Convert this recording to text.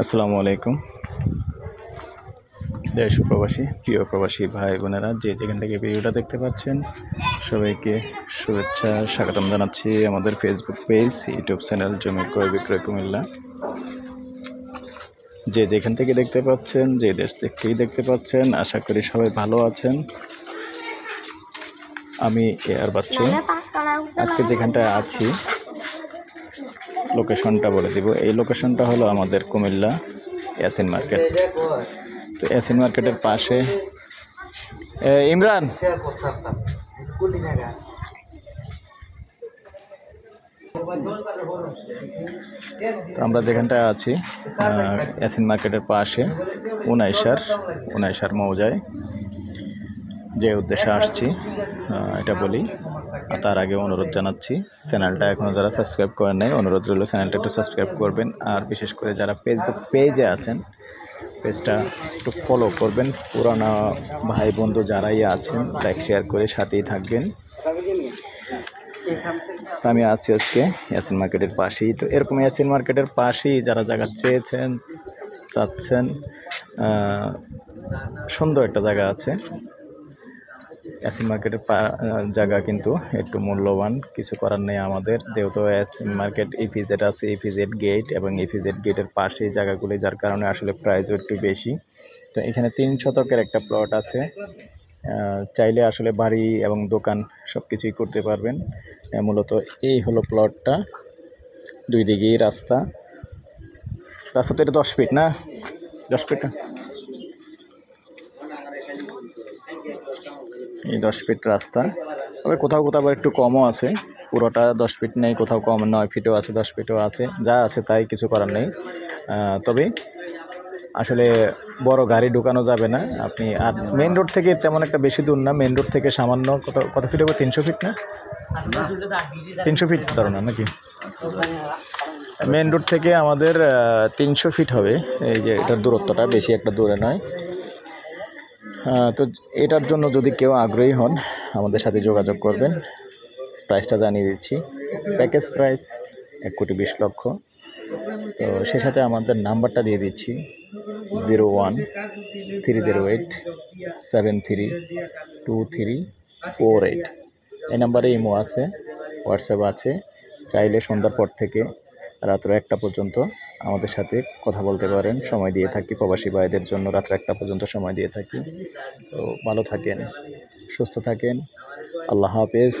আসসালামু আলাইকুম দেশ ও প্রবাসী প্রিয় প্রবাসী ভাই বোনেরা যে যেখান থেকে ভিডিওটা দেখতে পাচ্ছেন সবাইকে শুভেচ্ছা স্বাগতম জানাচ্ছি আমাদের ফেসবুক পেজ ইউটিউব চ্যানেল জমি ক্রয় বিক্রয় কুমিল্লা। যে যেখান থেকে দেখতে পাচ্ছেন যে দেশ থেকেই দেখতে পাচ্ছেন আশা করি সবাই ভালো আছেন। আমি এয়ার বাচ্চু আজকে যেখানটায় আছি লোকেশনটা বলে দিব। এই লোকেশনটা হলো আমাদের কুমিল্লা ইয়াসিন মার্কেট। তো ইয়াসিন মার্কেটের পাশে ইমরান তো আমরা যেখানটায় আছি ইয়াসিন মার্কেটের পাশে উনাইশার মৌজায় যে উদ্দেশ্যে আসছি এটা বলি। তার আগে অনুরোধ জানাচ্ছি চ্যানেলটা এখনও যারা সাবস্ক্রাইব করেন নাই অনুরোধ রইল চ্যানেলটা একটু সাবস্ক্রাইব করবেন। আর বিশেষ করে যারা ফেসবুক পেজে আছেন পেজটা একটু ফলো করবেন। পুরানো ভাই বন্ধু যারাই আছেন লাইক শেয়ার করে সাথেই থাকবেন। আমি আছি আজকে ইয়াসিন মার্কেটের পাশেই। তো এরকম ইয়াসিন মার্কেটের পাশেই যারা জায়গা চাচ্ছেন সুন্দর একটা জায়গা আছে। ইয়াসিন মার্কেটের জায়গা কিন্তু একটু মূল্যবান, কিছু করার নেই আমাদের, যেহেতু ইয়াসিন মার্কেট ইপিজেড আছে, ইপিজেড গেট এবং ইপিজেড গেটের পাশে জায়গাগুলি, যার কারণে আসলে প্রাইসও একটু বেশি। তো এখানে 3 শতকের একটা প্লট আছে, চাইলে আসলে বাড়ি এবং দোকান সব কিছুই করতে পারবেন। মূলত এই হলো প্লটটা, দুই দিকেই রাস্তা তো এটা 10 ফিট না, 10 ফিট এই 10 ফিট রাস্তা। তবে কোথাও কোথাও আবার একটু কমও আছে, পুরোটা 10 ফিট নেই, কোথাও কম 9 ফিটও আছে, 10 ফিটও আছে, যা আছে তাই, কিছু করার নেই। তবে আসলে বড় গাড়ি ঢুকানো যাবে না আপনি। আর মেন রোড থেকে তেমন একটা বেশি দূর না, মেন রোড থেকে সামান্য কত ফিট হবে, 300 ফিট না, 300 ফিট ধরো না নাকি, মেন রোড থেকে আমাদের 300 ফিট হবে। এই যে এটার দূরত্বটা বেশি একটা দূরে নয়। তো এটার জন্য যদি কেউ আগ্রহী হন আমাদের সাথে যোগাযোগ করবেন। প্রাইসটা জানিয়ে দিচ্ছি, প্যাকেজ প্রাইস 1,20,00,000। তো সে সাথে আমাদের নাম্বারটা দিয়ে দিচ্ছি 01-308-732348। এই নাম্বারে ইমো আছে, হোয়াটসঅ্যাপ আছে। চাইলে সন্ধ্যার পর থেকে রাত্র 1টা পর্যন্ত আমাদের সাথে কথা বলতে পারেন, সময় দিয়ে থাকি। প্রবাসী ভাইদের জন্য রাত্র 1টা পর্যন্ত সময় দিয়ে থাকি। তো ভালো থাকেন, সুস্থ থাকেন, আল্লাহ হাফেজ।